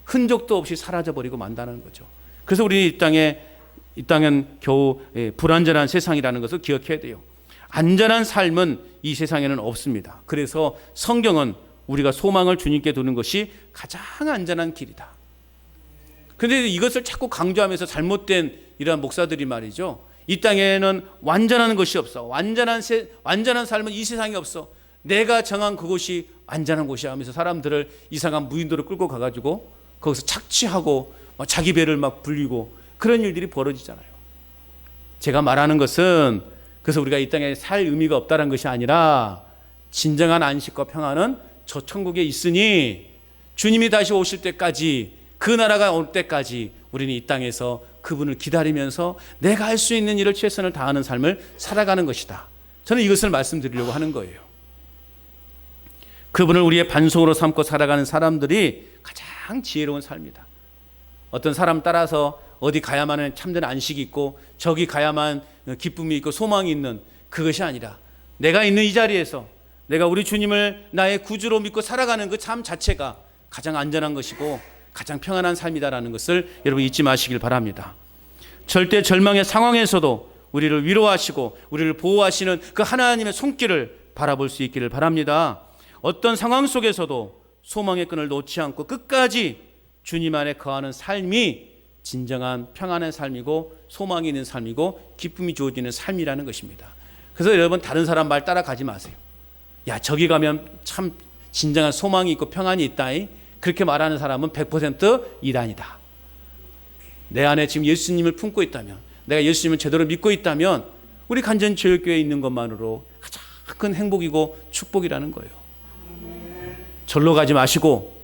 흔적도 없이 사라져 버리고 만다는 거죠. 그래서 우리 이 땅은 겨우 불안전한 세상이라는 것을 기억해야 돼요. 안전한 삶은 이 세상에는 없습니다. 그래서 성경은 우리가 소망을 주님께 두는 것이 가장 안전한 길이다. 그런데 이것을 자꾸 강조하면서 잘못된 이러한 목사들이 말이죠. 이 땅에는 완전한 것이 없어. 완전한 삶은 이 세상에 없어. 내가 정한 그곳이 안전한 곳이야 하면서 사람들을 이상한 무인도로 끌고 가가지고 거기서 착취하고 자기 배를 막 불리고 그런 일들이 벌어지잖아요. 제가 말하는 것은 그래서 우리가 이 땅에 살 의미가 없다는 것이 아니라 진정한 안식과 평안은 저 천국에 있으니 주님이 다시 오실 때까지 그 나라가 올 때까지 우리는 이 땅에서 그분을 기다리면서 내가 할 수 있는 일을 최선을 다하는 삶을 살아가는 것이다. 저는 이것을 말씀드리려고 하는 거예요. 그분을 우리의 반송으로 삼고 살아가는 사람들이 가장 지혜로운 삶이다. 어떤 사람 따라서 어디 가야만 참된 안식이 있고 저기 가야만 기쁨이 있고 소망이 있는 그것이 아니라 내가 있는 이 자리에서 내가 우리 주님을 나의 구주로 믿고 살아가는 그 삶 자체가 가장 안전한 것이고 가장 평안한 삶이다라는 것을 여러분 잊지 마시길 바랍니다. 절대 절망의 상황에서도 우리를 위로하시고 우리를 보호하시는 그 하나님의 손길을 바라볼 수 있기를 바랍니다. 어떤 상황 속에서도 소망의 끈을 놓지 않고 끝까지 주님 안에 거하는 삶이 진정한 평안한 삶이고 소망이 있는 삶이고 기쁨이 주어지는 삶이라는 것입니다. 그래서 여러분 다른 사람 말 따라가지 마세요. 야, 저기 가면 참 진정한 소망이 있고 평안이 있다. 그렇게 말하는 사람은 100% 이단이다. 내 안에 지금 예수님을 품고 있다면, 내가 예수님을 제대로 믿고 있다면 우리 간전제일교회에 있는 것만으로 가장 큰 행복이고 축복이라는 거예요. 절로 가지 마시고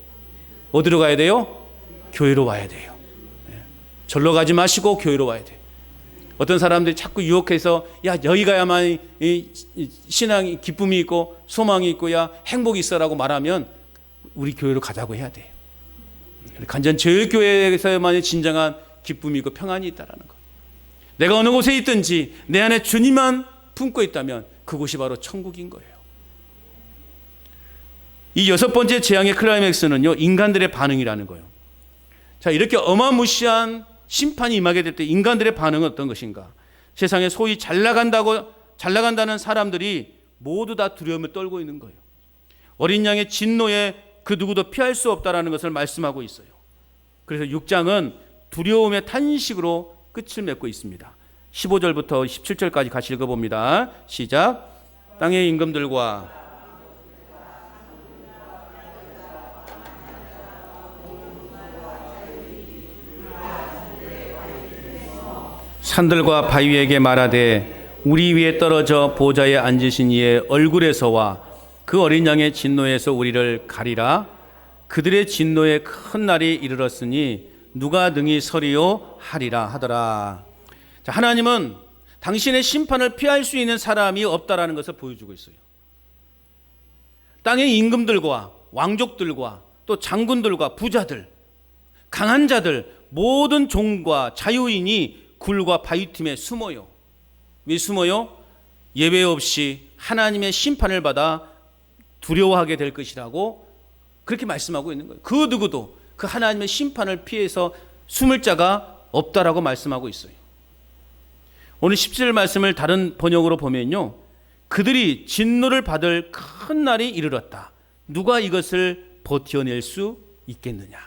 어디로 가야 돼요? 교회로 와야 돼요. 절로 가지 마시고 교회로 와야 돼요. 어떤 사람들이 자꾸 유혹해서 야, 여기 가야만 신앙이 기쁨이 있고 소망이 있고 야, 행복이 있어라고 말하면 우리 교회로 가자고 해야 돼요. 간전제일교회에서만이 진정한 기쁨이 있고 평안이 있다라는 것. 내가 어느 곳에 있든지 내 안에 주님만 품고 있다면 그곳이 바로 천국인 거예요. 이 6번째 재앙의 클라이맥스는요, 인간들의 반응이라는 거예요. 자, 이렇게 어마무시한 심판이 임하게 될 때 인간들의 반응은 어떤 것인가? 세상에 소위 잘 나간다는 사람들이 모두 다 두려움을 떨고 있는 거예요. 어린 양의 진노에 그 누구도 피할 수 없다라는 것을 말씀하고 있어요. 그래서 6장은 두려움의 탄식으로 끝을 맺고 있습니다. 15절부터 17절까지 같이 읽어봅니다. 시작. 땅의 임금들과 산들과 바위에게 말하되 우리 위에 떨어져 보좌에 앉으신 이의 얼굴에서와 그 어린 양의 진노에서 우리를 가리라. 그들의 진노의 큰 날이 이르렀으니 누가 능히 서리요 하리라 하더라. 자, 하나님은 당신의 심판을 피할 수 있는 사람이 없다라는 것을 보여주고 있어요. 땅의 임금들과 왕족들과 또 장군들과 부자들, 강한 자들, 모든 종과 자유인이 굴과 바위 틈에 숨어요. 왜 숨어요? 예외 없이 하나님의 심판을 받아 두려워하게 될 것이라고 그렇게 말씀하고 있는 거예요. 그 누구도 그 하나님의 심판을 피해서 숨을 자가 없다라고 말씀하고 있어요. 오늘 17절 말씀을 다른 번역으로 보면요, 그들이 진노를 받을 큰 날이 이르렀다. 누가 이것을 버텨낼 수 있겠느냐?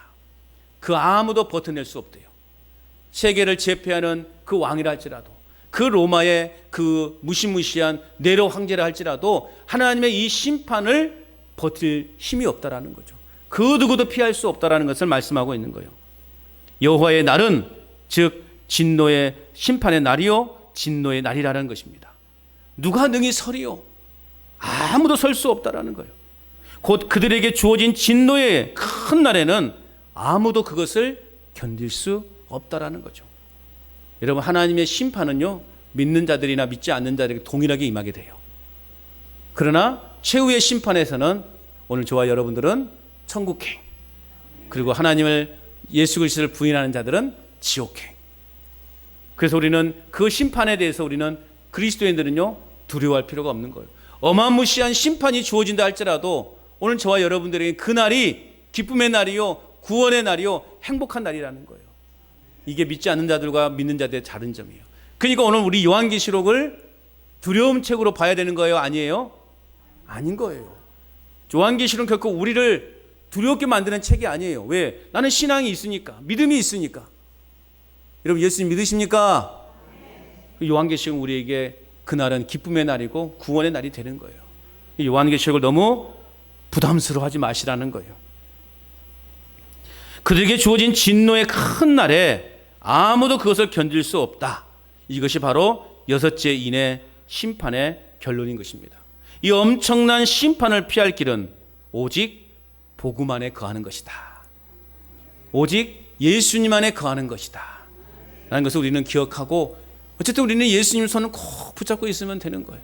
그 아무도 버텨낼 수 없대요. 세계를 제패하는 그 왕이라 할지라도, 그 로마의 그 무시무시한 네로 황제라 할지라도 하나님의 이 심판을 버틸 힘이 없다라는 거죠. 그 누구도 피할 수 없다라는 것을 말씀하고 있는 거예요. 여호와의 날은 즉 진노의 심판의 날이요 진노의 날이라는 것입니다. 누가 능히 서리요? 아무도 설 수 없다라는 거예요. 곧 그들에게 주어진 진노의 큰 날에는 아무도 그것을 견딜 수 없다라는 거죠. 여러분, 하나님의 심판은요, 믿는 자들이나 믿지 않는 자들에게 동일하게 임하게 돼요. 그러나 최후의 심판에서는 오늘 저와 여러분들은 천국행, 그리고 하나님을 예수 그리스도를 부인하는 자들은 지옥행. 그래서 우리는 그 심판에 대해서 우리는 그리스도인들은요 두려워할 필요가 없는 거예요. 어마무시한 심판이 주어진다 할지라도 오늘 저와 여러분들에게 그 날이 기쁨의 날이요 구원의 날이요 행복한 날이라는 거예요. 이게 믿지 않는 자들과 믿는 자들의 다른 점이에요. 그러니까 오늘 우리 요한계시록을 두려움 책으로 봐야 되는 거예요? 아니에요? 아닌 거예요. 요한계시록은 결코 우리를 두렵게 만드는 책이 아니에요. 왜? 나는 신앙이 있으니까, 믿음이 있으니까. 여러분, 예수님 믿으십니까? 요한계시록은 우리에게 그날은 기쁨의 날이고 구원의 날이 되는 거예요. 요한계시록을 너무 부담스러워하지 마시라는 거예요. 그들에게 주어진 진노의 큰 날에 아무도 그것을 견딜 수 없다. 이것이 바로 여섯째 인의 심판의 결론인 것입니다. 이 엄청난 심판을 피할 길은 오직 복음 안에 거하는 것이다. 오직 예수님 안에 거하는 것이다 라는 것을 우리는 기억하고, 어쨌든 우리는 예수님 손을 꼭 붙잡고 있으면 되는 거예요.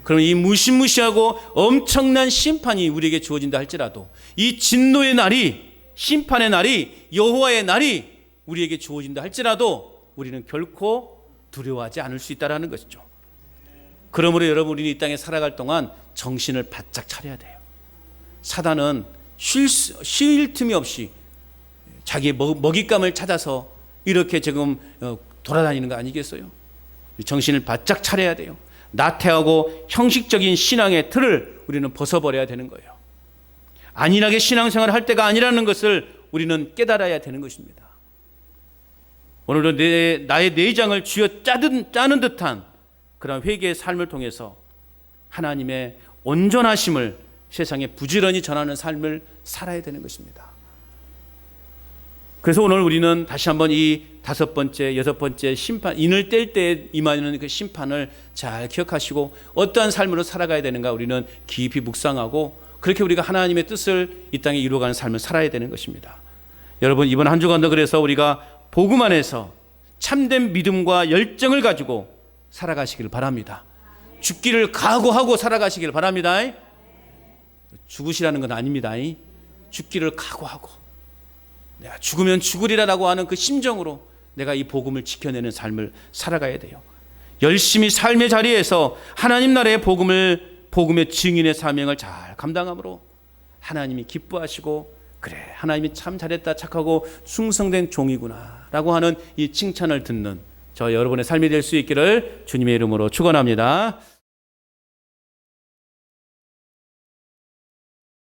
그럼 이 무시무시하고 엄청난 심판이 우리에게 주어진다 할지라도 이 진노의 날이, 심판의 날이, 여호와의 날이 우리에게 주어진다 할지라도 우리는 결코 두려워하지 않을 수 있다는 것이죠. 그러므로 여러분, 우리는 이 땅에 살아갈 동안 정신을 바짝 차려야 돼요. 사단은 쉴 틈이 없이 자기의 먹잇감을 찾아서 이렇게 지금 돌아다니는 거 아니겠어요? 정신을 바짝 차려야 돼요. 나태하고 형식적인 신앙의 틀을 우리는 벗어버려야 되는 거예요. 안일하게 신앙생활을 할 때가 아니라는 것을 우리는 깨달아야 되는 것입니다. 오늘도 나의 내장을 쥐어 짜는 듯한 그런 회개의 삶을 통해서 하나님의 온전하심을 세상에 부지런히 전하는 삶을 살아야 되는 것입니다. 그래서 오늘 우리는 다시 한번 이 다섯 번째, 여섯 번째 심판, 인을 뗄 때 임하는 그 심판을 잘 기억하시고 어떠한 삶으로 살아가야 되는가 우리는 깊이 묵상하고, 그렇게 우리가 하나님의 뜻을 이 땅에 이루어가는 삶을 살아야 되는 것입니다. 여러분, 이번 한 주간도 그래서 우리가 복음 안에서 참된 믿음과 열정을 가지고 살아가시기를 바랍니다. 죽기를 각오하고 살아가시기를 바랍니다. 죽으시라는 건 아닙니다. 죽기를 각오하고 내가 죽으면 죽으리라고 하는 그 심정으로 내가 이 복음을 지켜내는 삶을 살아가야 돼요. 열심히 삶의 자리에서 하나님 나라의 복음의 증인의 사명을 잘 감당함으로 하나님이 기뻐하시고, 그래, 하나님이 참 잘했다, 착하고 충성된 종이구나 라고 하는 이 칭찬을 듣는 저 여러분의 삶이 될 수 있기를 주님의 이름으로 축원합니다.